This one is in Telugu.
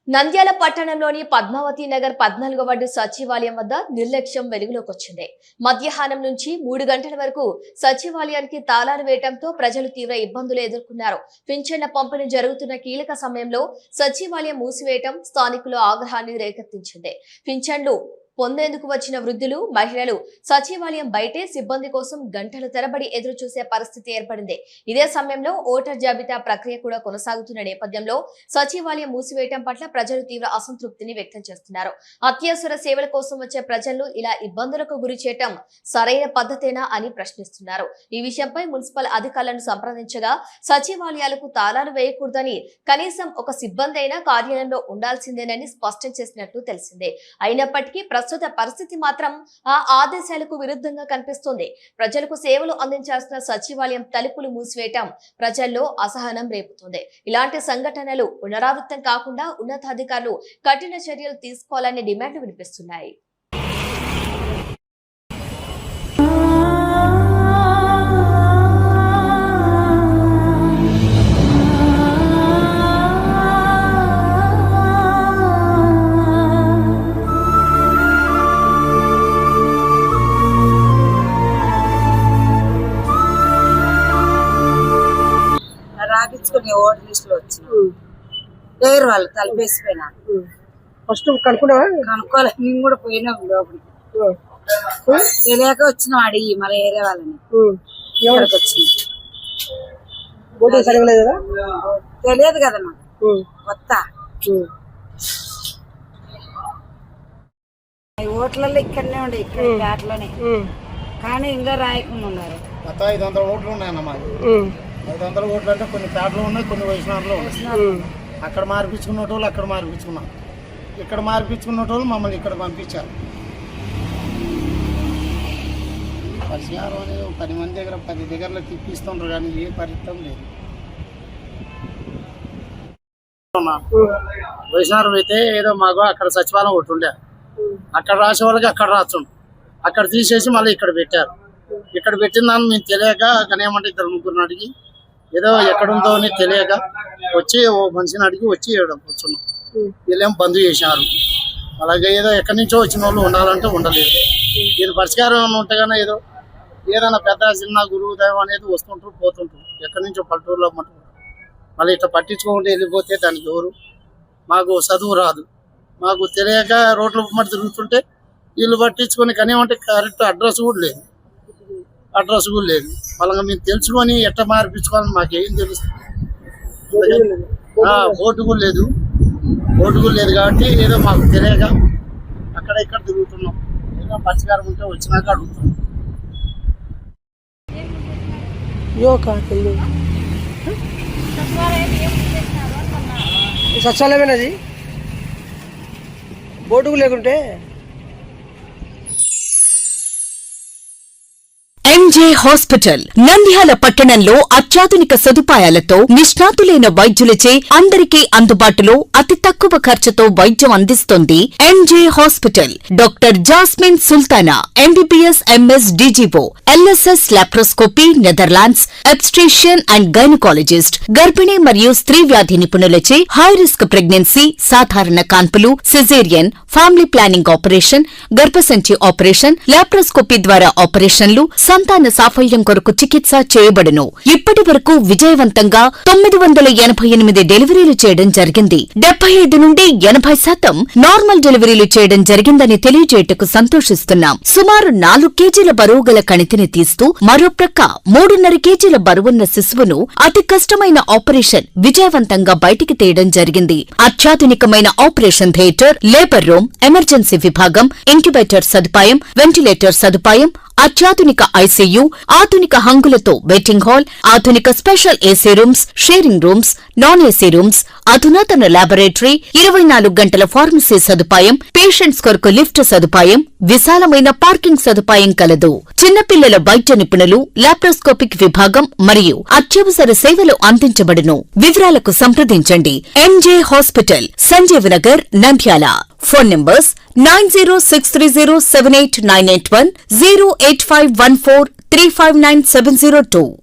నంద్యాల పట్టణంలోని పద్మావతి నగర్ 14వ వార్డు సచివాలయం వద్ద నిర్లక్ష్యం వెలుగులోకొచ్చింది. మధ్యాహ్నం నుంచి 3 గంటల వరకు సచివాలయానికి తాళాలు వేయడంతో ప్రజలు తీవ్ర ఇబ్బందులు ఎదుర్కొన్నారు. పింఛన్ల పంపిణీ జరుగుతున్న కీలక సమయంలో సచివాలయం మూసివేయడం స్థానికుల ఆగ్రహాన్ని రేకెత్తించింది. పింఛన్లు పొందేందుకు వచ్చిన వృద్ధులు, మహిళలు సచివాలయం బయటే సిబ్బంది కోసం గంటల తరబడి ఎదురు చూసే పరిస్థితి ఏర్పడింది. ఇదే సమయంలో ఓటర్ జాబితా ప్రక్రియ కూడా కొనసాగుతున్న నేపథ్యంలో సచివాలయం మూసివేయడం పట్ల ప్రజలు తీవ్ర అసంతృప్తిని వ్యక్తం చేస్తున్నారు. అత్యవసర సేవల కోసం వచ్చే ప్రజలను ఇలా ఇబ్బందులకు గురి చేయడం సరైన పద్ధతేనా అని ప్రశ్నిస్తున్నారు. ఈ విషయంపై మున్సిపల్ అధికారులను సంప్రదించగా సచివాలయాలకు తాళాలు వేయకూడదని, కనీసం ఒక సిబ్బంది అయినా కార్యాలయంలో ఉండాల్సిందేనని స్పష్టం చేసినట్లు తెలిసిందే. అయినప్పటికీ ప్రస్తుత పరిస్థితి మాత్రం ఆ ఆదేశాలకు విరుద్ధంగా కనిపిస్తోంది. ప్రజలకు సేవలు అందించాల్సిన సచివాలయం తలుపులు మూసివేయటం ప్రజల్లో అసహనం రేపుతోంది. ఇలాంటి సంఘటనలు పునరావృతం కాకుండా ఉన్నతాధికారులు కఠిన చర్యలు తీసుకోవాలనే డిమాండ్లు వినిపిస్తున్నాయి. రాపించుకుని ఓటర్ లిస్ట్ లో వచ్చిన లేరు, వాళ్ళు తలిపేసిపోయినా. ఫస్ట్ కనుక్కోలేదు, మేము కూడా పోయినాం లోపలికి. తెలియక వచ్చినాం అడిగి మళ్ళీ ఏరే వాళ్ళని. ఇక్కడికి వచ్చింది తెలియదు కదా నాకు, కొత్త ఓట్లలో ఇక్కడనే ఉండే, ఇక్కడ పేటలోనే, కానీ ఇంకా రాయకుండా ఉన్నారు. 500 ఓట్లు ఉన్నాయన్నమాట. 500 ఓట్లు అంటే కొన్ని పేటలు ఉన్నాయి, కొన్ని వైష్ణవులు ఉన్నాయి. అక్కడ మార్పించుకున్న వాళ్ళు అక్కడ మార్పించుకున్నాం, ఇక్కడ మార్పించుకున్న వాళ్ళు మమ్మల్ని ఇక్కడ పంపించారు. పరిష్కారం అనేది 10 మంది దగ్గర 10 దగ్గరలో తిప్పిస్తుంటారు, కానీ ఏ పరిస్థితం లేదు. వైష్ణవం అయితే ఏదో మాకు అక్కడ సచివాలయం ఒకటి ఉండే, అక్కడ రాసే వాళ్ళకి అక్కడ రాస్తుండు, అక్కడ తీసేసి మళ్ళీ ఇక్కడ పెట్టారు. ఇక్కడ పెట్టిన దాన్ని మేము తెలియక కనేమంటే 2-3 అడిగి ఏదో ఎక్కడుందో అని తెలియక వచ్చి ఓ మనిషిని అడిగి వచ్చి కూర్చున్నాం. వీళ్ళేమో బంద్ చేశారు. అలాగే ఏదో ఎక్కడి నుంచో వచ్చిన వాళ్ళు ఉండాలంటే ఉండలేదు. దీని పరిష్కారం ఉంటే కానీ ఏదైనా పెద్ద చిన్న గురువు దైవం అనేది వస్తుంటారు పోతుంటారు, ఎక్కడి నుంచో పల్లెటూరులో మటుకు. మళ్ళీ ఇట్లా పట్టించుకుంటూ వెళ్ళిపోతే దానికి ఎవరు, మాకు చదువు రాదు, మాకు తెలియక రోడ్ల మట్టి తిరుగుతుంటే వీళ్ళు పట్టించుకొని కనేమంటే కరెక్ట్ అడ్రస్ కూడా లేదు, వాళ్ళగా మేము తెలుసుకొని ఎట్లా మార్పించుకోవాలని మాకేం తెలుస్తుంది. ఓటు కూడా లేదు కాబట్టి ఏదో మాకు తెలియక అక్కడ ఇక్కడ తిరుగుతున్నాం. ఏదో పరిష్కారం ఉంటే వచ్చినాక అడుగుతాం. సచివాలయమేనది, బోర్డు లేకుంటే. ఎంజే హాస్పిటల్ నంద్యాల పట్టణంలో అత్యాధునిక సదుపాయాలతో నిష్ణాతులైన వైద్యులచే అందరికీ అందుబాటులో అతి తక్కువ ఖర్చుతో వైద్యం అందిస్తోంది M J hospital. Doctor Jasmine Sultana MBBS MS DGO, L S S laparoscopy, Netherlands, obstetrician and gynaecologist, గర్భిణీ మరియు స్త్రీ వ్యాధి నిపుణులచే హై రిస్క్ ప్రెగ్నెన్సీ, సాధారణ కాన్పులు, సిజేరియన్, ఫ్యామిలీ ప్లానింగ్ ఆపరేషన్, గర్భసంచి ఆపరేషన్, లాప్రోస్కోపీ ద్వారా ఆపరేషన్లు, సంతాన సాఫల్యం కొరకు చికిత్స చేయబడును. ఇప్పటి వరకు విజయవంతంగా 988 డెలివరీలు చేయడం జరిగింది. 75 నుండి 80% నార్మల్ డెలివరీలు చేయడం జరిగిందని తెలియజేయటకు సంతోషిస్తున్నాం. సుమారు 4 కేజీల బరువు గల కణితిని తీస్తూ మరో ప్రక్క 3.5 కేజీల బరువున్న శిశువును అతి కష్టమైన ఆపరేషన్ విజయవంతంగా బయటికి తీయడం జరిగింది. అత్యాధునికమైన operation theatre, labour room, emergency విభాగం, ఇంక్యుబేటర్ సదుపాయం, వెంటిలేటర్ సదుపాయం, అత్యాధునిక ఐసీయూ, ఆధునిక హంగులతో వెయిటింగ్ హాల్, ఆధునిక special AC rooms, sharing rooms, non AC rooms, అధునాతన ల్యాబొరేటరీ, 24 గంటల ఫార్మసీ సదుపాయం, పేషెంట్స్ కొరకు లిఫ్ట్ సదుపాయం, విశాలమైన పార్కింగ్ సదుపాయం కలదు. చిన్నపిల్లల వైద్య నిపుణులు, లాప్రోస్కోపిక్ విభాగం మరియు అత్యవసర సేవలు అందించబడును. వివరాలకు సంప్రదించండి. MJ hospital, Sanjeev Nagar, Nandyal. Phone numbers 9063078981, 08514359702.